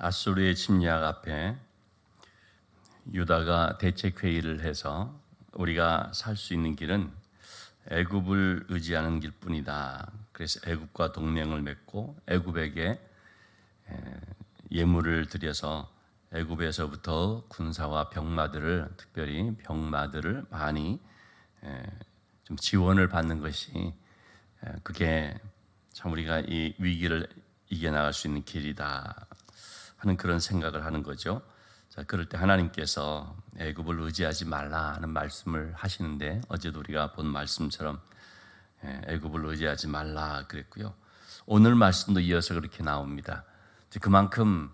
아수르의 침략 앞에 유다가 대책 회의를 해서 우리가 살 수 있는 길은 애굽을 의지하는 길뿐이다. 그래서 애굽과 동맹을 맺고 애굽에게 예물을 드려서 애굽에서부터 군사와 병마들을, 특별히 병마들을 많이 좀 지원을 받는 것이 그게 참 우리가 이 위기를 이겨나갈 수 있는 길이다 하는 그런 생각을 하는 거죠. 자, 그럴 때 하나님께서 애굽을 의지하지 말라 하는 말씀을 하시는데, 어제도 우리가 본 말씀처럼 애굽을 의지하지 말라 그랬고요. 오늘 말씀도 이어서 그렇게 나옵니다. 그만큼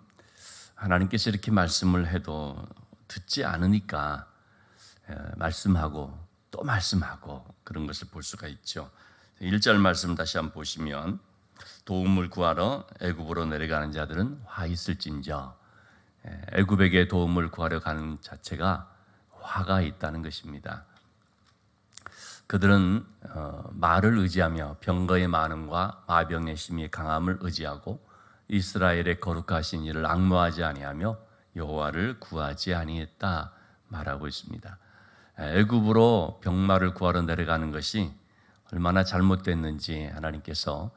하나님께서 이렇게 말씀을 해도 듣지 않으니까 말씀하고 또 말씀하고 그런 것을 볼 수가 있죠. 1절 말씀 다시 한번 보시면, 도움을 구하러 애굽으로 내려가는 자들은 화 있을진저. 애굽에게 도움을 구하러 가는 자체가 화가 있다는 것입니다. 그들은 말을 의지하며 병거의 많음과 마병의 심히 강함을 의지하고 이스라엘의 거룩하신 이를 앙모하지 아니하며 여호와를 구하지 아니했다 말하고 있습니다. 애굽으로 병마를 구하러 내려가는 것이 얼마나 잘못됐는지 하나님께서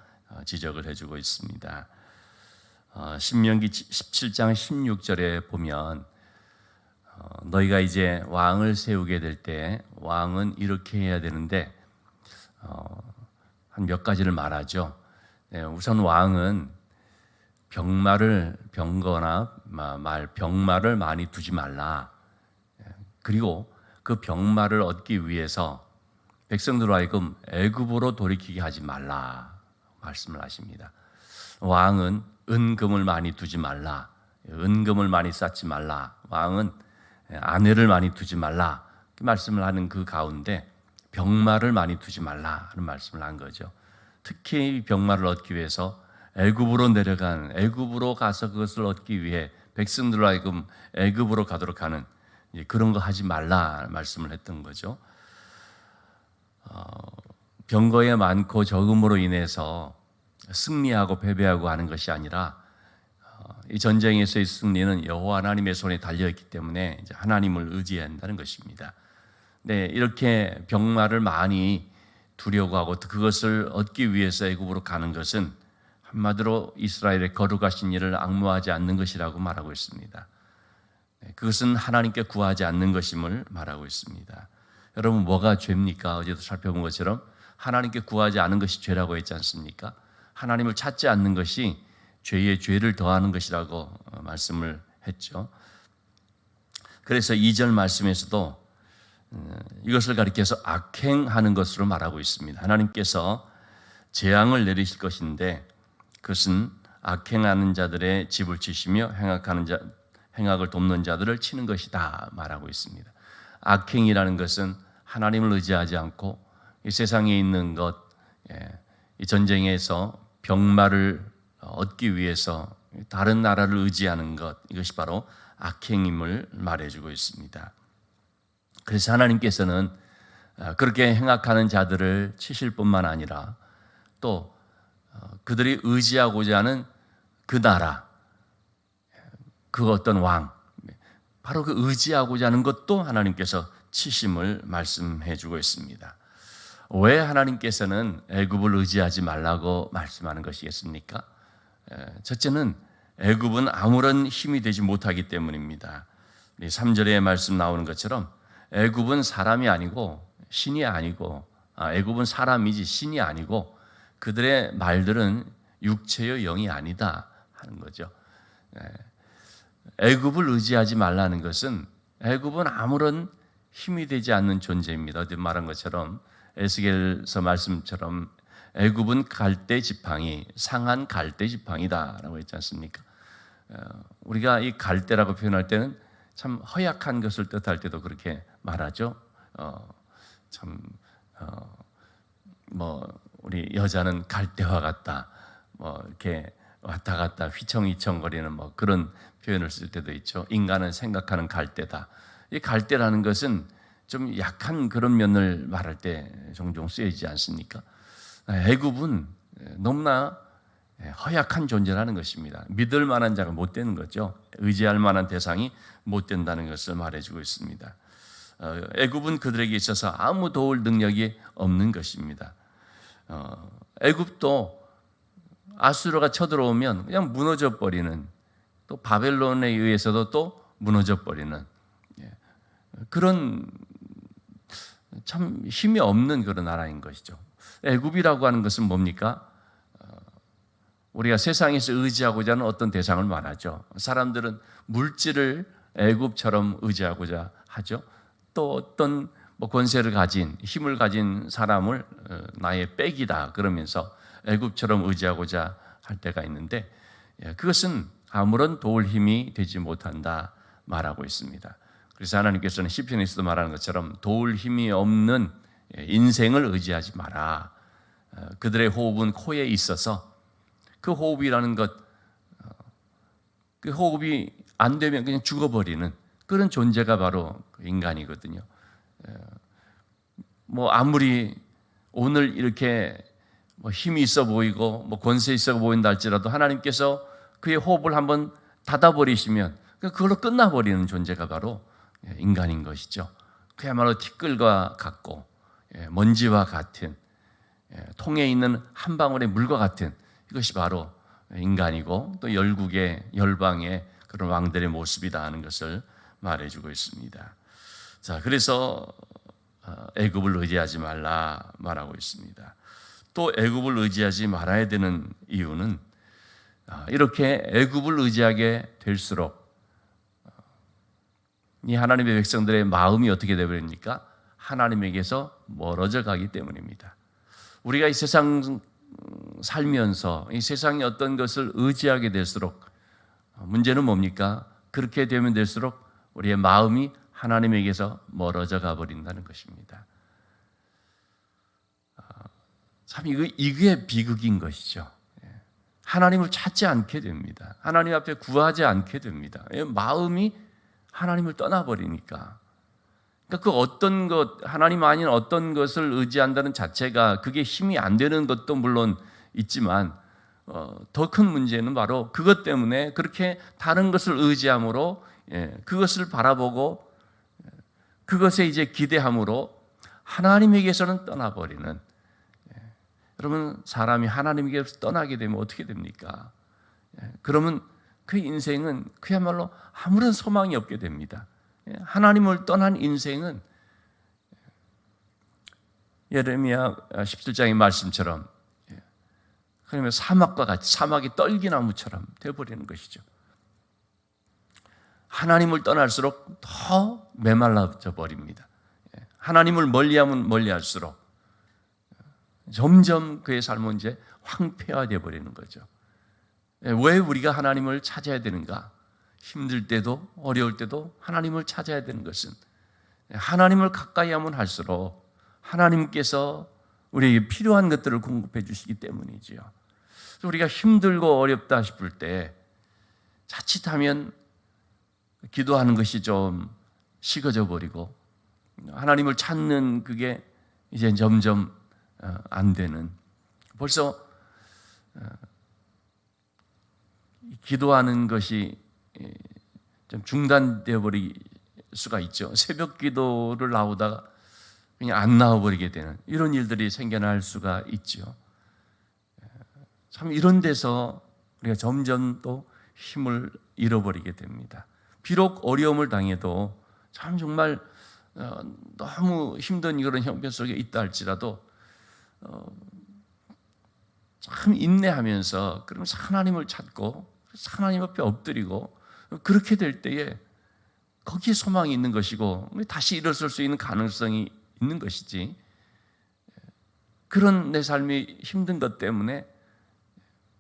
지적을 해주고 있습니다. 신명기 17장 16절에 보면 너희가 이제 왕을 세우게 될 때 왕은 이렇게 해야 되는데 한 몇 가지를 말하죠. 우선 왕은 병거나 병마를 많이 두지 말라. 그리고 그 병마를 얻기 위해서 백성들로 하여금 애굽으로 돌이키게 하지 말라 말씀을 하십니다. 왕은 은금을 많이 두지 말라. 은금을 많이 쌓지 말라. 왕은 아내를 많이 두지 말라. 그 말씀을 하는 그 가운데 병마를 많이 두지 말라 하는 말씀을 한 거죠. 특히 병마를 얻기 위해서 애굽으로 가서 그것을 얻기 위해 백성들로 하여금 애굽으로 가도록 하는 그런 거 하지 말라 말씀을 했던 거죠. 병거에 많고 적음으로 인해서 승리하고 패배하고 하는 것이 아니라 이 전쟁에서의 승리는 여호와 하나님의 손에 달려있기 때문에 이제 하나님을 의지해야 한다는 것입니다. 네, 이렇게 병마를 많이 두려고 하고 그것을 얻기 위해서 애굽으로 가는 것은 한마디로 이스라엘의 거룩하신 이를 앙모하지 않는 것이라고 말하고 있습니다. 그것은 하나님께 구하지 않는 것임을 말하고 있습니다. 여러분, 뭐가 죄입니까? 어제도 살펴본 것처럼 하나님께 구하지 않은 것이 죄라고 했지 않습니까? 하나님을 찾지 않는 것이 죄의 죄를 더하는 것이라고 말씀을 했죠. 그래서 2절 말씀에서도 이것을 가리켜서 악행하는 것으로 말하고 있습니다. 하나님께서 재앙을 내리실 것인데 그것은 악행하는 자들의 집을 치시며 행악을 돕는 자들을 치는 것이다 말하고 있습니다. 악행이라는 것은 하나님을 의지하지 않고 이 세상에 있는 것, 이 전쟁에서 병마를 얻기 위해서 다른 나라를 의지하는 것, 이것이 바로 악행임을 말해주고 있습니다. 그래서 하나님께서는 그렇게 행악하는 자들을 치실 뿐만 아니라 또 그들이 의지하고자 하는 그 나라, 그 어떤 왕, 바로 그 의지하고자 하는 것도 하나님께서 치심을 말씀해 주고 있습니다. 왜 하나님께서는 애굽을 의지하지 말라고 말씀하는 것이겠습니까? 첫째는 애굽은 아무런 힘이 되지 못하기 때문입니다. 3절에 말씀 나오는 것처럼 애굽은 사람이 아니고 신이 아니고 애굽은 사람이지 신이 아니고 그들의 말들은 육체의 영이 아니다 하는 거죠. 애굽을 의지하지 말라는 것은 애굽은 아무런 힘이 되지 않는 존재입니다. 어제 말한 것처럼 에스겔서 말씀처럼 애굽은 갈대 지팡이, 상한 갈대 지팡이다라고 했지 않습니까? 우리가 이 갈대라고 표현할 때는 참 허약한 것을 뜻할 때도 그렇게 말하죠. 우리 여자는 갈대와 같다, 이렇게 왔다 갔다 휘청휘청거리는 그런 표현을 쓸 때도 있죠. 인간은 생각하는 갈대다. 이 갈대라는 것은 좀 약한 그런 면을 말할 때 종종 쓰여지지 않습니까? 애굽은 너무나 허약한 존재라는 것입니다. 믿을 만한 자가 못 되는 거죠. 의지할 만한 대상이 못 된다는 것을 말해주고 있습니다. 애굽은 그들에게 있어서 아무 도울 능력이 없는 것입니다. 애굽도 아수르가 쳐들어오면 그냥 무너져 버리는, 또 바벨론에 의해서도 또 무너져 버리는 그런 참 힘이 없는 그런 나라인 것이죠. 애굽이라고 하는 것은 뭡니까? 우리가 세상에서 의지하고자 하는 어떤 대상을 말하죠. 사람들은 물질을 애굽처럼 의지하고자 하죠. 또 어떤 권세를 가진, 힘을 가진 사람을 나의 백이다 그러면서 애굽처럼 의지하고자 할 때가 있는데, 그것은 아무런 도울 힘이 되지 못한다 말하고 있습니다. 그래서 하나님께서는 시편에서도 말하는 것처럼 도울 힘이 없는 인생을 의지하지 마라. 그들의 호흡은 코에 있어서 그 호흡이라는 것, 그 호흡이 안 되면 그냥 죽어버리는 그런 존재가 바로 인간이거든요. 아무리 오늘 이렇게 힘이 있어 보이고 권세 있어 보인다 할지라도 하나님께서 그의 호흡을 한번 닫아버리시면 그걸로 끝나버리는 존재가 바로 인간인 것이죠. 그야말로 티끌과 같고 먼지와 같은, 통에 있는 한 방울의 물과 같은, 이것이 바로 인간이고 또 열국의 열방의 그런 왕들의 모습이다 하는 것을 말해주고 있습니다. 자, 그래서 애굽을 의지하지 말라 말하고 있습니다. 또 애굽을 의지하지 말아야 되는 이유는 이렇게 애굽을 의지하게 될수록 이 하나님의 백성들의 마음이 어떻게 되버립니까? 하나님에게서 멀어져 가기 때문입니다. 우리가 이 세상 살면서 이 세상의 어떤 것을 의지하게 될수록 문제는 뭡니까? 그렇게 되면 될수록 우리의 마음이 하나님에게서 멀어져 가버린다는 것입니다. 참 이게 비극인 것이죠. 하나님을 찾지 않게 됩니다. 하나님 앞에 구하지 않게 됩니다. 마음이 하나님을 떠나버리니까. 그러니까 그 어떤 것, 하나님 아닌 어떤 것을 의지한다는 자체가 그게 힘이 안 되는 것도 물론 있지만 더 큰 문제는 바로 그것 때문에 그렇게 다른 것을 의지함으로 그것을 바라보고 그것에 이제 기대함으로 하나님에게서는 떠나버리는, 여러분 사람이 하나님에게서 떠나게 되면 어떻게 됩니까? 그러면 그 인생은 그야말로 아무런 소망이 없게 됩니다. 하나님을 떠난 인생은 예레미야 17장의 말씀처럼 그러면 사막과 같이, 사막이 떨기나무처럼 되어버리는 것이죠. 하나님을 떠날수록 더 메말라져 버립니다. 하나님을 멀리하면 멀리할수록 점점 그의 삶은 이제 황폐화되어 버리는 거죠. 왜 우리가 하나님을 찾아야 되는가? 힘들 때도 어려울 때도 하나님을 찾아야 되는 것은 하나님을 가까이 하면 할수록 하나님께서 우리에게 필요한 것들을 공급해 주시기 때문이지요. 우리가 힘들고 어렵다 싶을 때 자칫하면 기도하는 것이 좀 식어져 버리고 하나님을 찾는 그게 이제 점점 안 되는, 벌써 기도하는 것이 좀 중단되어 버릴 수가 있죠. 새벽 기도를 나오다가 그냥 안 나와버리게 되는 이런 일들이 생겨날 수가 있죠. 참 이런 데서 우리가 점점 또 힘을 잃어버리게 됩니다. 비록 어려움을 당해도 참 정말 너무 힘든 그런 형편 속에 있다 할지라도 참 인내하면서 그러면서 하나님을 찾고 하나님 앞에 엎드리고 그렇게 될 때에 거기에 소망이 있는 것이고 다시 일어설 수 있는 가능성이 있는 것이지, 그런 내 삶이 힘든 것 때문에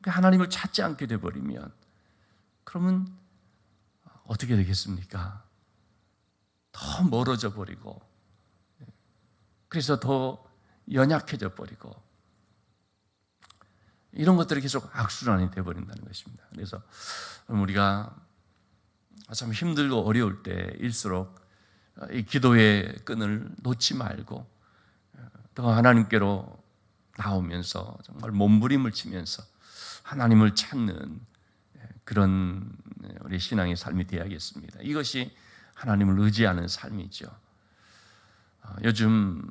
하나님을 찾지 않게 돼버리면 그러면 어떻게 되겠습니까? 더 멀어져 버리고 그래서 더 연약해져 버리고 이런 것들이 계속 악순환이 되어버린다는 것입니다. 그래서 우리가 참 힘들고 어려울 때일수록 이 기도의 끈을 놓지 말고 더 하나님께로 나오면서 정말 몸부림을 치면서 하나님을 찾는 그런 우리 신앙의 삶이 되어야겠습니다. 이것이 하나님을 의지하는 삶이죠. 요즘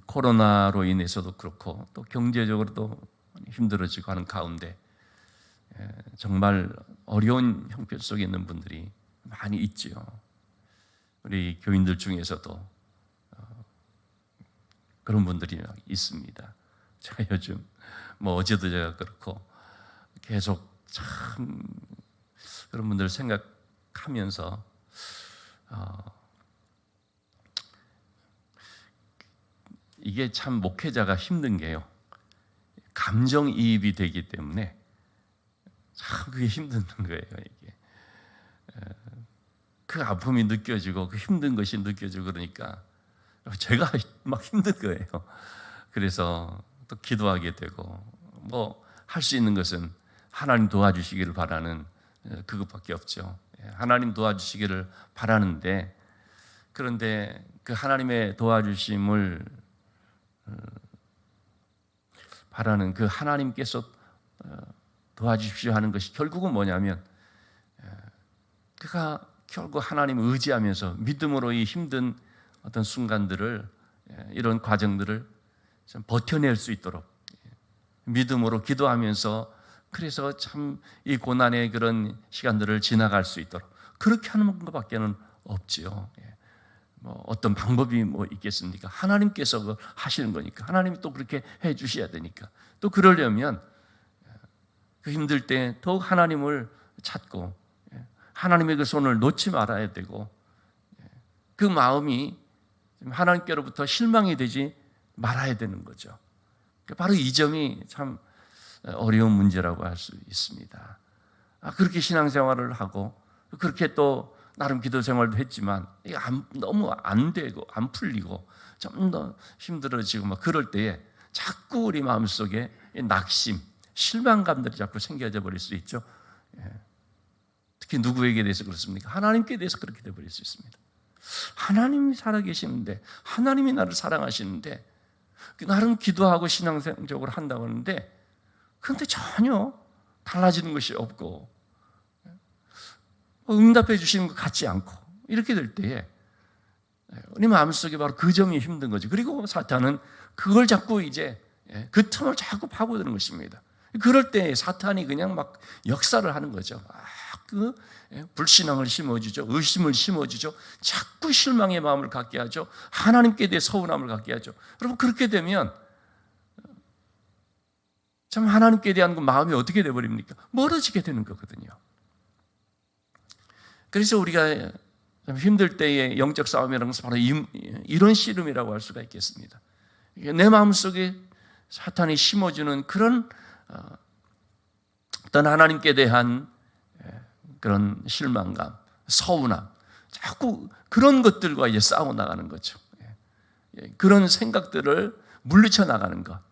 코로나로 인해서도 그렇고 또 경제적으로도 힘들어지고 하는 가운데 정말 어려운 형편 속에 있는 분들이 많이 있지요. 우리 교인들 중에서도 그런 분들이 있습니다. 제가 요즘 어제도 제가 그렇고 계속 참 그런 분들 생각하면서 이게 참 목회자가 힘든 게요. 감정이입이 되기 때문에 참 그게 힘든 거예요. 이게 그 아픔이 느껴지고 그 힘든 것이 느껴지고 그러니까 제가 막 힘든 거예요. 그래서 또 기도하게 되고 할 수 있는 것은 하나님 도와주시기를 바라는 그것밖에 없죠. 하나님 도와주시기를 바라는데 그런데 그 하나님의 도와주심을 바라는 그 하나님께서 도와주십시오 하는 것이 결국은 뭐냐면 그가 결국 하나님을 의지하면서 믿음으로 이 힘든 어떤 순간들을 이런 과정들을 좀 버텨낼 수 있도록 믿음으로 기도하면서 그래서 참 이 고난의 그런 시간들을 지나갈 수 있도록 그렇게 하는 것밖에는 없지요. 어떤 방법이 있겠습니까? 하나님께서 하시는 거니까 하나님이 또 그렇게 해 주셔야 되니까 또 그러려면 그 힘들 때 더욱 하나님을 찾고 하나님의 그 손을 놓지 말아야 되고 그 마음이 하나님께로부터 실망이 되지 말아야 되는 거죠. 바로 이 점이 참 어려운 문제라고 할 수 있습니다. 그렇게 신앙생활을 하고 그렇게 또 나름 기도 생활도 했지만 이게 너무 안 되고 안 풀리고 좀 더 힘들어지고 그럴 때에 자꾸 우리 마음속에 낙심, 실망감들이 자꾸 생겨져 버릴 수 있죠. 특히 누구에게 대해서 그렇습니까? 하나님께 대해서 그렇게 되어버릴 수 있습니다. 하나님이 살아계시는데 하나님이 나를 사랑하시는데 나름 기도하고 신앙적으로 한다고 하는데 그런데 전혀 달라지는 것이 없고 응답해 주시는 것 같지 않고 이렇게 될 때에 우리 마음속에 바로 그 점이 힘든 거죠. 그리고 사탄은 그걸 자꾸 이제 그 틈을 자꾸 파고드는 것입니다. 그럴 때 사탄이 그냥 막 역사를 하는 거죠. 그 불신앙을 심어주죠. 의심을 심어주죠. 자꾸 실망의 마음을 갖게 하죠. 하나님께 대해 서운함을 갖게 하죠. 여러분 그렇게 되면 참 하나님께 대한 그 마음이 어떻게 되어버립니까? 멀어지게 되는 거거든요. 그래서 우리가 힘들 때의 영적 싸움이라는 것은 바로 이런 씨름이라고 할 수가 있겠습니다. 내 마음속에 사탄이 심어주는 그런 어떤 하나님께 대한 그런 실망감, 서운함, 자꾸 그런 것들과 이제 싸워 나가는 거죠. 그런 생각들을 물리쳐 나가는 것.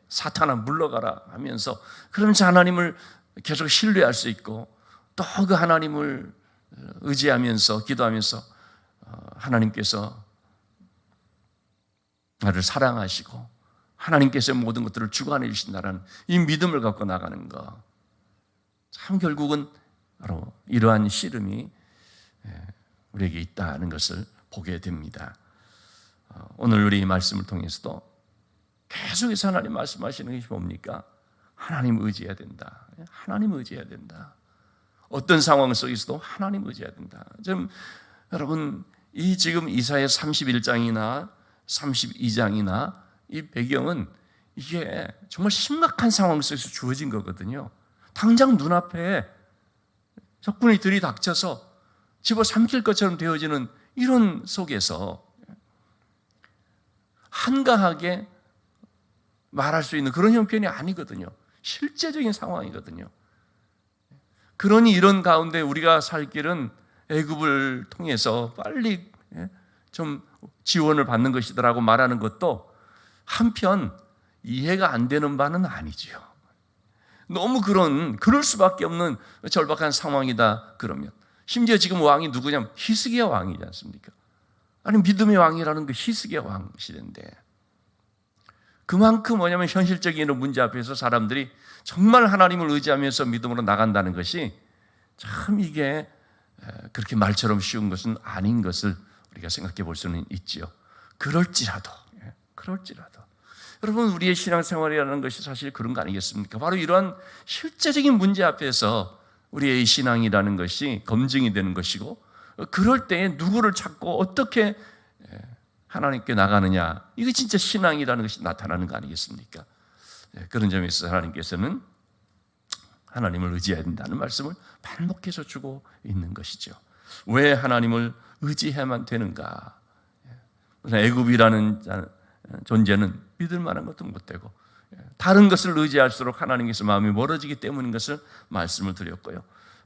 사탄아 물러가라 하면서 그러면서 하나님을 계속 신뢰할 수 있고 또 그 하나님을 의지하면서 기도하면서 하나님께서 나를 사랑하시고 하나님께서 모든 것들을 주관해 주신다는 이 믿음을 갖고 나가는 것. 참 결국은 바로 이러한 씨름이 우리에게 있다는 것을 보게 됩니다. 오늘 우리 말씀을 통해서도 계속해서 하나님 말씀하시는 것이 뭡니까? 하나님 의지해야 된다. 하나님 의지해야 된다. 어떤 상황 속에서도 하나님 의지해야 된다. 여러분 이 지금 이사야 31장이나 32장이나 이 배경은 이게 정말 심각한 상황 속에서 주어진 거거든요. 당장 눈앞에 적군이 들이닥쳐서 집어삼킬 것처럼 되어지는 이런 속에서 한가하게 말할 수 있는 그런 형편이 아니거든요. 실제적인 상황이거든요. 그러니 이런 가운데 우리가 살 길은 애굽을 통해서 빨리 좀 지원을 받는 것이더라고 말하는 것도 한편 이해가 안 되는 바는 아니지요. 너무 그럴 수밖에 없는 절박한 상황이다 그러면 심지어 지금 왕이 누구냐면 히스기야 왕이지 않습니까? 아니 믿음의 왕이라는 그 히스기야 왕 시대인데 그만큼 뭐냐면 현실적인 이런 문제 앞에서 사람들이 정말 하나님을 의지하면서 믿음으로 나간다는 것이 참 이게 그렇게 말처럼 쉬운 것은 아닌 것을 우리가 생각해 볼 수는 있지요. 그럴지라도 여러분, 우리의 신앙생활이라는 것이 사실 그런 거 아니겠습니까? 바로 이러한 실제적인 문제 앞에서 우리의 신앙이라는 것이 검증이 되는 것이고, 그럴 때에 누구를 찾고 어떻게 하나님께 나가느냐, 이게 진짜 신앙이라는 것이 나타나는 거 아니겠습니까? 그런 점에서 하나님께서는 하나님을 의지해야 된다는 말씀을 반복해서 주고 있는 것이죠. 왜 하나님을 의지해야만 되는가? 애굽이라는 존재는 믿을 만한 것도 못되고 다른 것을 의지할수록 하나님께서 마음이 멀어지기 때문인 것을 말씀을 드렸고요.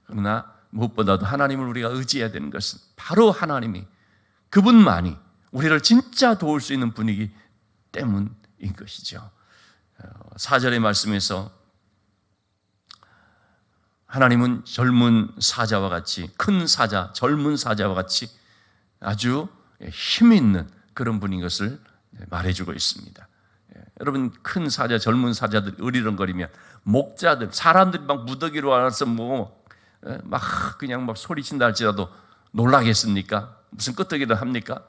그러나 무엇보다도 하나님을 우리가 의지해야 되는 것은 바로 하나님이, 그분만이 우리를 진짜 도울 수 있는 분이기 때문인 것이죠. 4절의 말씀에서 하나님은 젊은 사자와 같이, 큰 사자, 젊은 사자와 같이 아주 힘이 있는 그런 분인 것을 말해주고 있습니다. 여러분, 큰 사자, 젊은 사자들이 으리렁거리면 목자들, 사람들이 막 무더기로 와서 막 그냥 막 소리친다 할지라도 놀라겠습니까? 무슨 끄떡이를 합니까?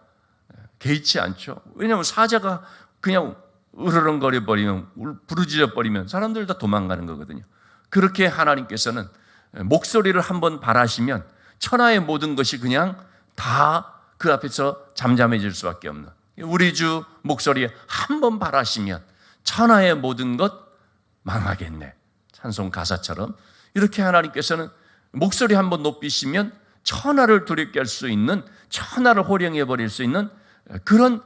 개의치 않죠. 왜냐하면 사자가 그냥 으르렁거려 버리면, 부르짖어 버리면 사람들 다 도망가는 거거든요. 그렇게 하나님께서는 목소리를 한번 발하시면 천하의 모든 것이 그냥 다 그 앞에서 잠잠해질 수밖에 없는, 우리 주 목소리에 한번 발하시면 천하의 모든 것 망하겠네, 찬송 가사처럼 이렇게 하나님께서는 목소리 한번 높이시면 천하를 두렵게 할 수 있는, 천하를 호령해 버릴 수 있는 그런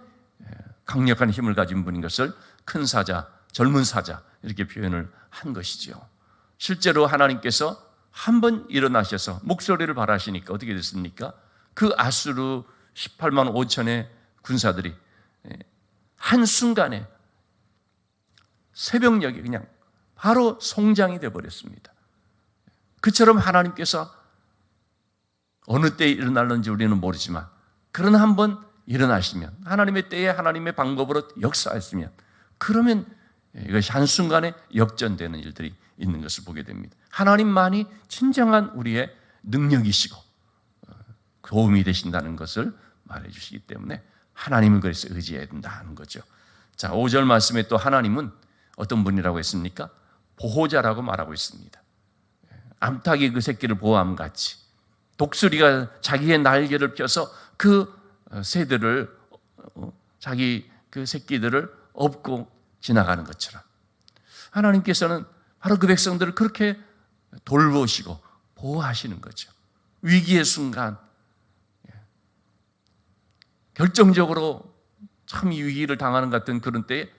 강력한 힘을 가진 분인 것을 큰 사자, 젊은 사자 이렇게 표현을 한 것이죠. 실제로 하나님께서 한번 일어나셔서 목소리를 발하시니까 어떻게 됐습니까? 그 아수르 18만 5천의 군사들이 한순간에 새벽녘에 그냥 바로 송장이 되어버렸습니다. 그처럼 하나님께서 어느 때에 일어날는지 우리는 모르지만, 그러나 한번 일어나시면, 하나님의 때에 하나님의 방법으로 역사했으면, 그러면 이것이 한순간에 역전되는 일들이 있는 것을 보게 됩니다. 하나님만이 진정한 우리의 능력이시고 도움이 되신다는 것을 말해주시기 때문에 하나님을 그래서 의지해야 된다는 거죠. 자, 5절 말씀에 또 하나님은 어떤 분이라고 했습니까? 보호자라고 말하고 있습니다. 암탉이 그 새끼를 보호함같이 독수리가 자기의 날개를 펴서 그 새들을, 자기 그 새끼들을 업고 지나가는 것처럼 하나님께서는 바로 그 백성들을 그렇게 돌보시고 보호하시는 거죠. 위기의 순간, 결정적으로 참 위기를 당하는 것 같은 그런 때에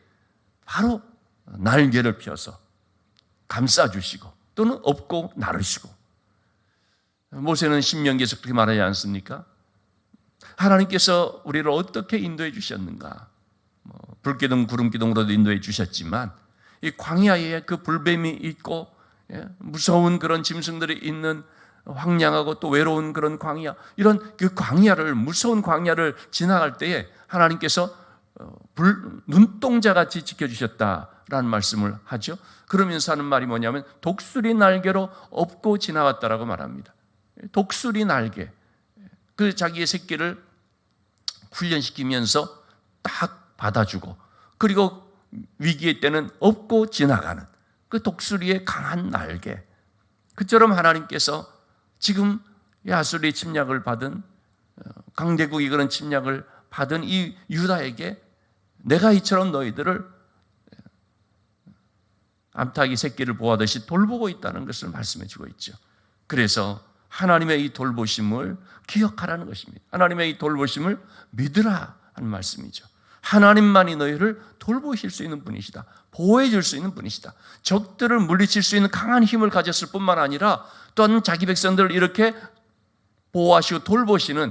바로 날개를 펴서 감싸주시고 또는 업고 나르시고, 모세는 신명기에서 그렇게 말하지 않습니까? 하나님께서 우리를 어떻게 인도해 주셨는가? 불기둥 구름기둥으로도 인도해 주셨지만 이 광야에 그 불뱀이 있고 무서운 그런 짐승들이 있는 황량하고 또 외로운 그런 광야, 이런 그 광야를, 무서운 광야를 지나갈 때에 하나님께서 눈동자같이 지켜주셨다라는 말씀을 하죠. 그러면서 하는 말이 뭐냐면 독수리 날개로 업고 지나갔다라고 말합니다. 독수리 날개, 그 자기의 새끼를 훈련시키면서 딱 받아주고, 그리고 위기의 때는 업고 지나가는 그 독수리의 강한 날개, 그처럼 하나님께서 지금 아수르의 침략을 받은, 강대국이 그런 침략을 받은 이 유다에게 내가 이처럼 너희들을 암탉이 새끼를 보호하듯이 돌보고 있다는 것을 말씀해 주고 있죠. 그래서 하나님의 이 돌보심을 기억하라는 것입니다. 하나님의 이 돌보심을 믿으라 하는 말씀이죠. 하나님만이 너희를 돌보실 수 있는 분이시다, 보호해 줄 수 있는 분이시다. 적들을 물리칠 수 있는 강한 힘을 가졌을 뿐만 아니라 또한 자기 백성들을 이렇게 보호하시고 돌보시는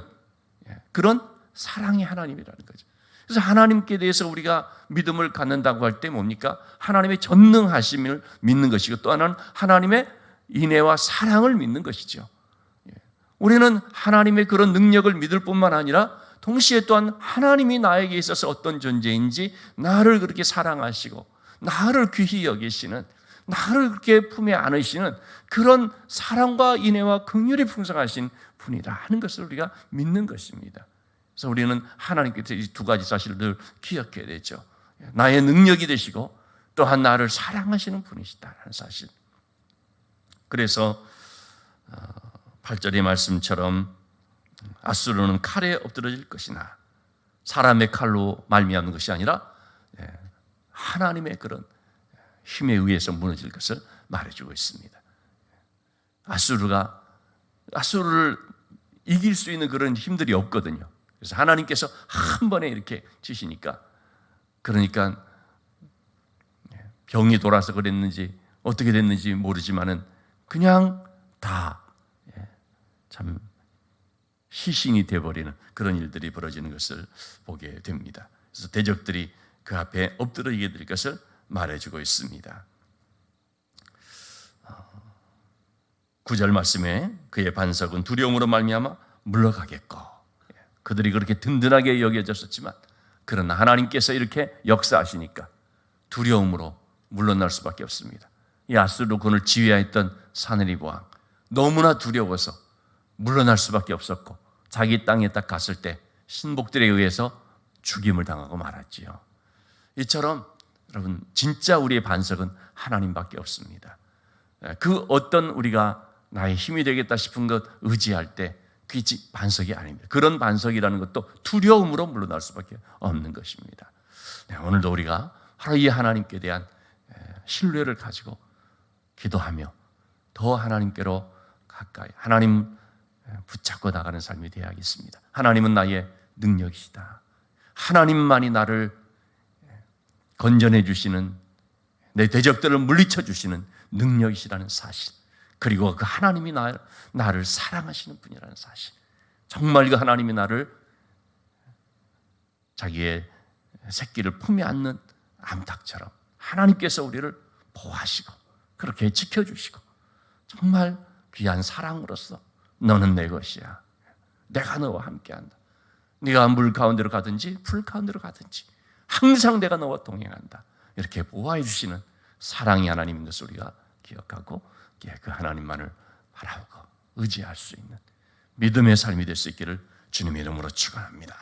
그런 사랑의 하나님이라는 거죠. 그래서 하나님께 대해서 우리가 믿음을 갖는다고 할 때 뭡니까? 하나님의 전능하심을 믿는 것이고, 또 하나는 하나님의 인애와 사랑을 믿는 것이죠. 우리는 하나님의 그런 능력을 믿을 뿐만 아니라 동시에 또한 하나님이 나에게 있어서 어떤 존재인지 나를 그렇게 사랑하시고 나를 귀히 여기시는, 나를 그렇게 품에 안으시는 그런 사랑과 인애와 긍휼이 풍성하신 분이라 하는 것을 우리가 믿는 것입니다. 그래서 우리는 하나님께서 이 두 가지 사실을 늘 기억해야 되죠. 나의 능력이 되시고 또한 나를 사랑하시는 분이시다라는 사실. 그래서 8절의 말씀처럼 아수르는 칼에 엎드러질 것이나 사람의 칼로 말미암는 것이 아니라 하나님의 그런 힘에 의해서 무너질 것을 말해주고 있습니다. 아수르를 이길 수 있는 그런 힘들이 없거든요. 그래서 하나님께서 한 번에 이렇게 치시니까, 그러니까 병이 돌아서 그랬는지 어떻게 됐는지 모르지만은 그냥 다 참 시신이 되어버리는 그런 일들이 벌어지는 것을 보게 됩니다. 그래서 대적들이 그 앞에 엎드러지게 될 것을 말해주고 있습니다. 9절 말씀에 그의 반석은 두려움으로 말미암아 물러가겠고, 그들이 그렇게 든든하게 여겨졌었지만 그러나 하나님께서 이렇게 역사하시니까 두려움으로 물러날 수밖에 없습니다. 이 아수르군을 지휘하였던 사느립 왕, 너무나 두려워서 물러날 수밖에 없었고 자기 땅에 딱 갔을 때 신복들에 의해서 죽임을 당하고 말았지요. 이처럼 여러분, 진짜 우리의 반석은 하나님밖에 없습니다. 그 어떤 우리가 나의 힘이 되겠다 싶은 것 의지할 때 그게 반석이 아닙니다. 그런 반석이라는 것도 두려움으로 물러날 수밖에 없는 것입니다. 오늘도 우리가 바로 이 하나님께 대한 신뢰를 가지고 기도하며 더 하나님께로 가까이 하나님 붙잡고 나가는 삶이 되어야겠습니다. 하나님은 나의 능력이시다. 하나님만이 나를 건져내 주시는, 내 대적들을 물리쳐 주시는 능력이시라는 사실, 그리고 그 하나님이 나를 사랑하시는 분이라는 사실, 정말 그 하나님이 나를 자기의 새끼를 품에 안는 암탉처럼 하나님께서 우리를 보호하시고 그렇게 지켜주시고 정말 귀한 사랑으로서 너는 내 것이야, 내가 너와 함께한다, 네가 물 가운데로 가든지 불 가운데로 가든지 항상 내가 너와 동행한다, 이렇게 보호해 주시는 사랑의 하나님인 것을 우리가 기억하고 그 하나님만을 바라보고 의지할 수 있는 믿음의 삶이 될 수 있기를 주님의 이름으로 축원합니다.